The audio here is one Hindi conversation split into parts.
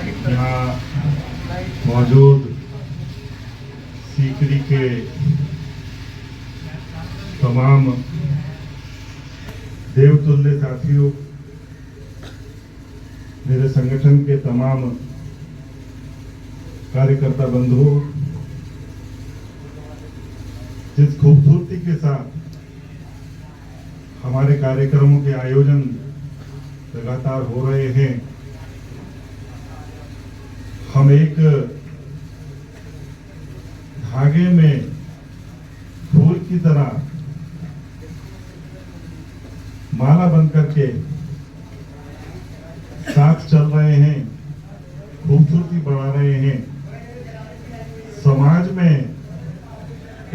यहाँ मौजूद सीकरी के तमाम देवतुल्य साथियों, मेरे संगठन के तमाम कार्यकर्ता बंधुओं, जिस खूबसूरती के साथ हमारे कार्यक्रमों के आयोजन लगातार हो रहे हैं, हम एक धागे में फूल की तरह माला बनकर के साथ चल रहे हैं, खूबसूरती बढ़ा रहे हैं, समाज में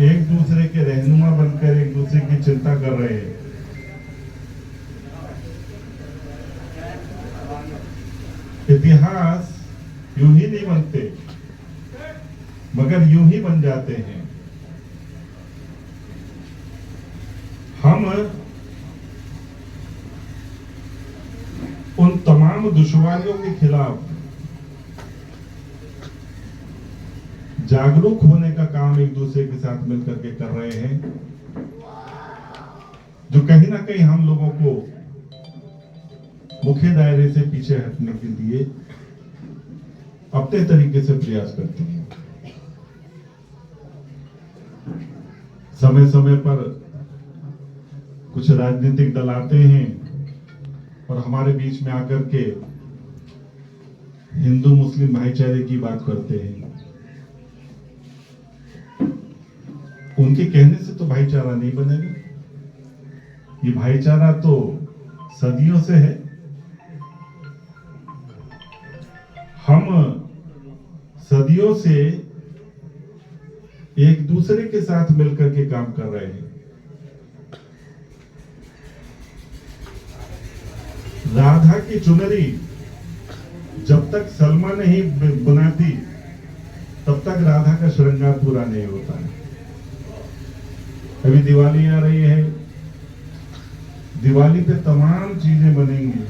एक दूसरे के रहनुमा बनकर एक दूसरे की चिंता कर रहे हैं। इतिहास यूं ही नहीं बनते, मगर यूं ही बन जाते हैं। हम उन तमाम दुश्वारियों के खिलाफ जागरूक होने का काम एक दूसरे के साथ मिलकर के कर रहे हैं, जो कहीं ना कहीं हम लोगों को मुख्य दायरे से पीछे हटने के लिए अपने तरीके से प्रयास करते हैं। समय समय पर कुछ राजनीतिक दल आते हैं और हमारे बीच में आकर के हिंदू मुस्लिम भाईचारे की बात करते हैं। उनके कहने से तो भाईचारा नहीं बनेगा। ये भाईचारा तो सदियों से है। हम सदियों से एक दूसरे के साथ मिलकर के काम कर रहे हैं। राधा की चुनरी जब तक सलमा नहीं बनाती, तब तक राधा का श्रृंगार पूरा नहीं होता है। अभी दिवाली आ रही है, दिवाली पे तमाम चीजें बनेंगी,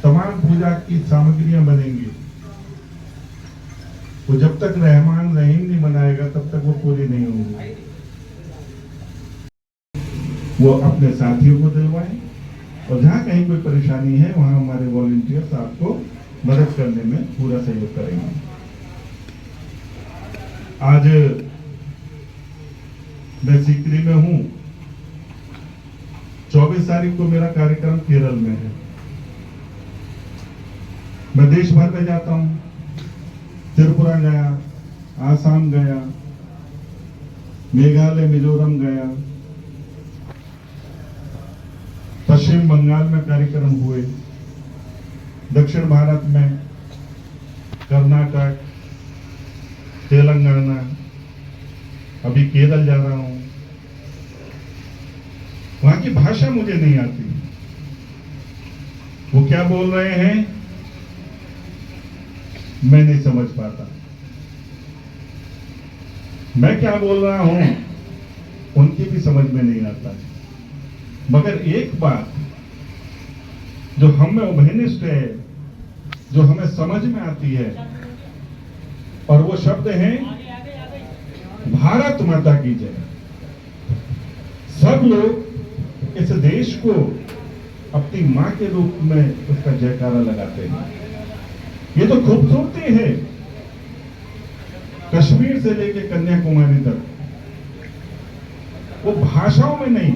तमाम पूजा की सामग्रियां बनेंगी। वो जब तक रहमान रहीम नहीं बनाएगा तब तक वो पूरी नहीं होंगी। वो अपने साथियों को दिलवाएं और जहां कहीं कोई परेशानी है वहां हमारे वॉलंटियर्स आपको मदद करने में पूरा सहयोग करेंगे। आज मैं सीकरी में हूं। 24 तारीख को मेरा कार्यक्रम केरल में है। मैं देश भर में जाता हूं। त्रिपुरा गया, आसाम गया, मेघालय मिजोरम गया, पश्चिम बंगाल में कार्यक्रम हुए, दक्षिण भारत में कर्नाटक, तेलंगाना, अभी केरल जा रहा हूं। वहां की भाषा मुझे नहीं आती। वो क्या बोल रहे हैं मैं नहीं समझ पाता। मैं क्या बोल रहा हूं उनकी भी समझ में नहीं आता। मगर एक बात जो हमें उभयनिष्ठ है, जो हमें समझ में आती है, और वो शब्द है भारत माता की जय। सब लोग इस देश को अपनी मां के रूप में उसका जयकारा लगाते हैं। ये तो खूबसूरती है, कश्मीर से लेकर कन्याकुमारी तक। वो भाषाओं में नहीं,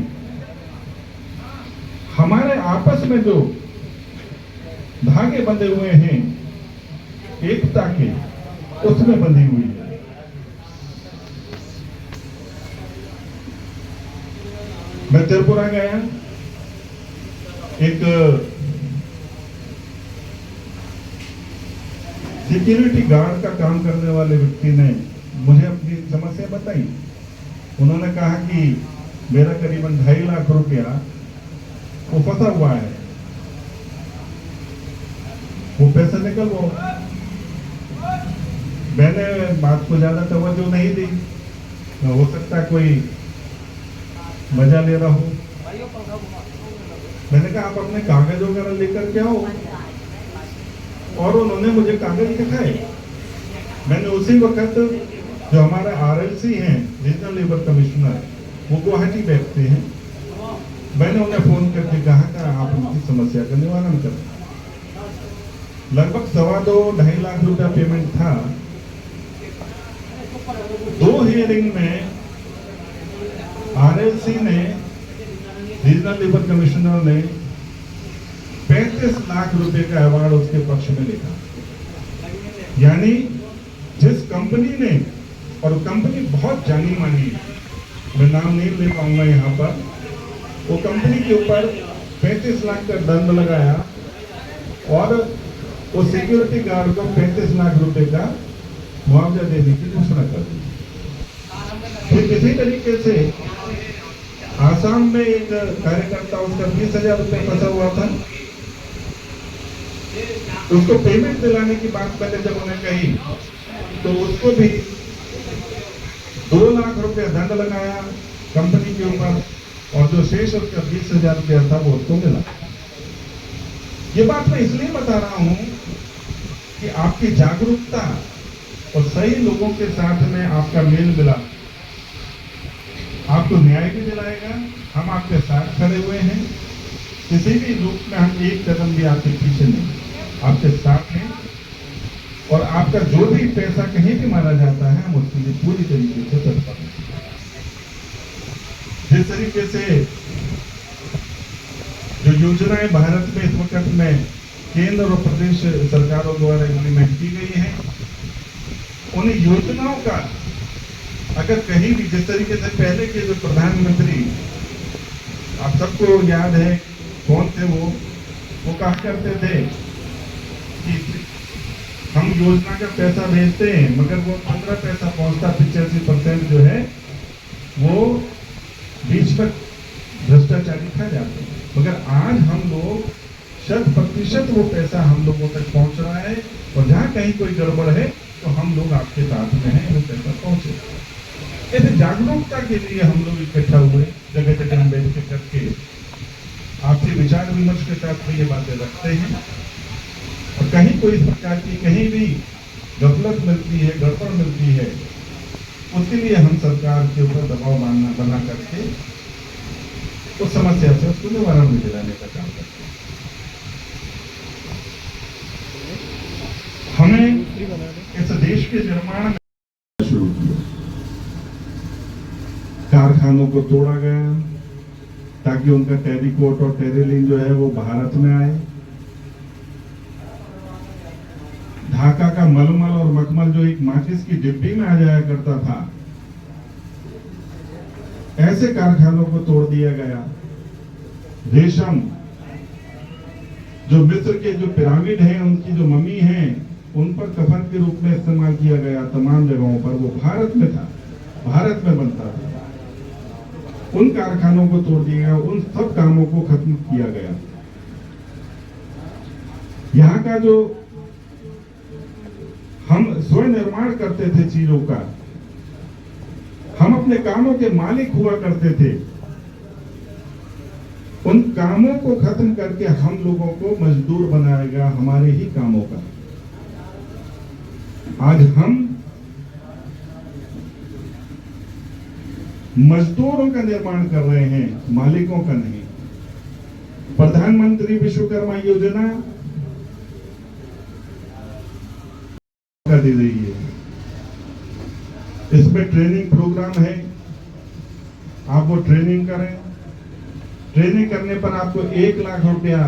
हमारे आपस में जो धागे बंधे हुए हैं एकता के, उसमें बंधी हुई है। मैं त्रिपुरा गया, एक सिक्योरिटी गार्ड का काम करने वाले व्यक्ति ने मुझे अपनी समस्या बताई। उन्होंने कहा कि मेरा करीबन 2.5 लाख रुपया वो फंसा हुआ है, वो पैसा निकलवाओ। मैंने बात को ज्यादा तवज्जो नहीं दी, हो सकता है कोई मजा ले रहा हो। मैंने कहा आप अपने कागज वगैरह लेकर के आओ। और उन्होंने मुझे कागज दिखाए। मैंने उसी वक्त जो हमारे RLC हैं, रीजनल लेबर कमिश्नर, वो गुवाहाटी बैठते हैं, मैंने उन्हें फोन करके कहा कि आप उनकी समस्या का निवारण करें। लगभग 2.25 लाख रुपया पेमेंट था। 2 हियरिंग में RLC ने, रीजनल लेबर कमिश्नर ने 35 लाख रुपए का अवार्ड उसके पक्ष में लिखा। यानी जिस कंपनी ने, और कंपनी बहुत जानी मानी है, मैं नाम नहीं ले पाऊंगा यहाँ पर, वो कंपनी के ऊपर 35 लाख का दंड लगाया और वो सिक्योरिटी गार्ड को 35 लाख रुपए का मुआवजा देने की घोषणा कर दी। फिर इसी तरीके से आसाम में एक कार्यकर्ता, उसका 20,000 रुपये फंसा हुआ था। उसको पेमेंट दिलाने की बात पहले जब उन्हें कही तो उसको भी 2 लाख रुपया दंड लगाया कंपनी के ऊपर, और जो शेष उसका 20,000 रुपया था वो उसको मिला। ये बात मैं इसलिए बता रहा हूं कि आपकी जागरूकता और सही लोगों के साथ में आपका मेल मिला आपको न्याय भी दिलाएगा। हम आपके साथ खड़े हुए हैं, किसी भी रूप में हम एक कदम भी आपके पीछे नहीं, आपके साथ हैं। और आपका जो भी पैसा कहीं भी मारा जाता है, हम उसके लिए पूरी तरीके से तत्पर हैं। जिस तरीके से जो योजनाएं भारत में इस वक्त में केंद्र और प्रदेश सरकारों द्वारा इम्प्लीमेंट की गई हैं, उन योजनाओं का अगर कहीं भी, जिस तरीके से पहले के जो प्रधानमंत्री, आप सबको याद है कौन थे वो कहा करते थे कि हम योजना का पैसा भेजते हैं मगर वो 15 पैसा पहुंचता, 85% जो है वो बीच में भ्रष्टाचारी खा जाते हैं। मगर आज हम लोग 100% वो पैसा हम लोगों तक पहुंच रहा है, और जहां कहीं कोई गड़बड़ है तो हम लोग आपके साथ में हैं, वो पैसा पहुंचे। ऐसे जागरूकता के लिए हम लोग इकट्ठा हुए, जगह जगह बैठ के करके आपसे विचार विमर्श के साथ में ये बातें रखते हैं। और कहीं कोई इस प्रकार की कहीं भी गफलत मिलती है, गड़बड़ मिलती है, उसके लिए हम सरकार के ऊपर दबाव बना करके उस समस्या से उसको निवारण में दिलाने का काम करते हैं। हमें इस देश के निर्माण में शुरू किया, कारखानों को तोड़ा गया ताकि उनका टेरिकोट और टेरिलिन जो है वो भारत में आए। ढाका का मलमल और मखमल जो एक माचिस की डिब्बी में आ जाया करता था, ऐसे कारखानों को तोड़ दिया गया। रेशम, जो मिस्र के जो पिरामिड हैं, उनकी जो मम्मी हैं, उन पर कफन के रूप में इस्तेमाल किया गया तमाम जगहों पर, वो भारत में था, भारत में बनता था। उन कारखानों को तोड़ दिया गया, उन सब कामों को खत्म किया गया। यहाँ का जो हम स्वयं निर्माण करते थे चीजों का, हम अपने कामों के मालिक हुआ करते थे, उन कामों को खत्म करके हम लोगों को मजदूर बनाया गया हमारे ही कामों का। आज हम मजदूरों का निर्माण कर रहे हैं, मालिकों का नहीं। प्रधानमंत्री विश्वकर्मा योजना दी रही है, इसमें ट्रेनिंग प्रोग्राम है, आप वो ट्रेनिंग करें। ट्रेनिंग करने पर आपको 1 लाख रुपया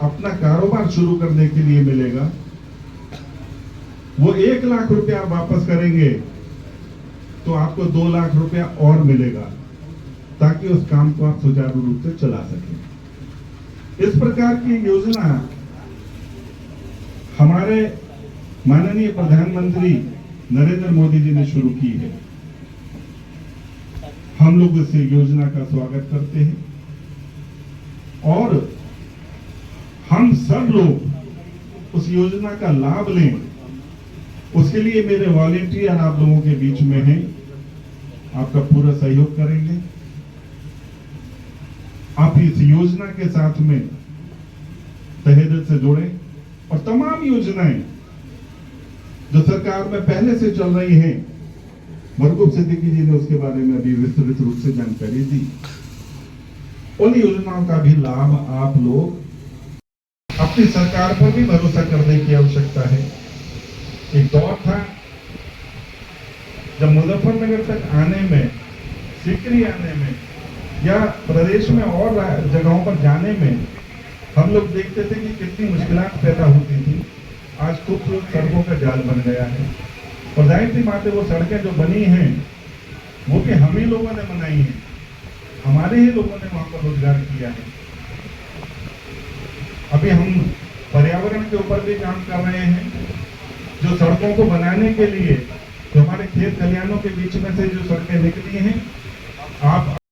अपना कारोबार शुरू करने के लिए मिलेगा। वो 1 लाख रुपया आप वापस करेंगे तो आपको 2 लाख रुपया और मिलेगा, ताकि उस काम को आप सुचारू रूप से चला सकें। इस प्रकार की योजना हमारे माननीय प्रधानमंत्री नरेंद्र मोदी जी ने शुरू की है। हम लोग इस योजना का स्वागत करते हैं और हम सब लोग उस योजना का लाभ लें, उसके लिए मेरे वॉलेंटियर आप लोगों के बीच में हैं, आपका पूरा सहयोग करेंगे। आप इस योजना के साथ में तहे दिल से जुड़े और तमाम योजनाएं जो सरकार में पहले से चल रही हैं, मरकूब सिद्दीकी जी ने उसके बारे में अभी विस्तृत रूप से जानकारी दी। उन योजनाओं का भी लाभ आप लोग अपनी सरकार पर भी भरोसा करने की आवश्यकता है। एक दौर था जब मुजफ्फरनगर तक आने में, सिकरी आने में या प्रदेश में और जगहों पर जाने में हम लोग देखते थे कि कितनी मुश्किलात पैदा होती थी। आज खूबसूरत सड़कों का जाल बन गया है और जाहिर सी बात है वो सड़कें जो बनी हैं वो भी हम ही लोगों ने बनाई हैं, हमारे ही लोगों ने वहां पर रोजगार किया है। अभी हम पर्यावरण के ऊपर भी काम कर रहे हैं। जो सड़कों को बनाने के लिए जो हमारे खेत खलिहानों के बीच में से जो सड़कें निकली हैं, आप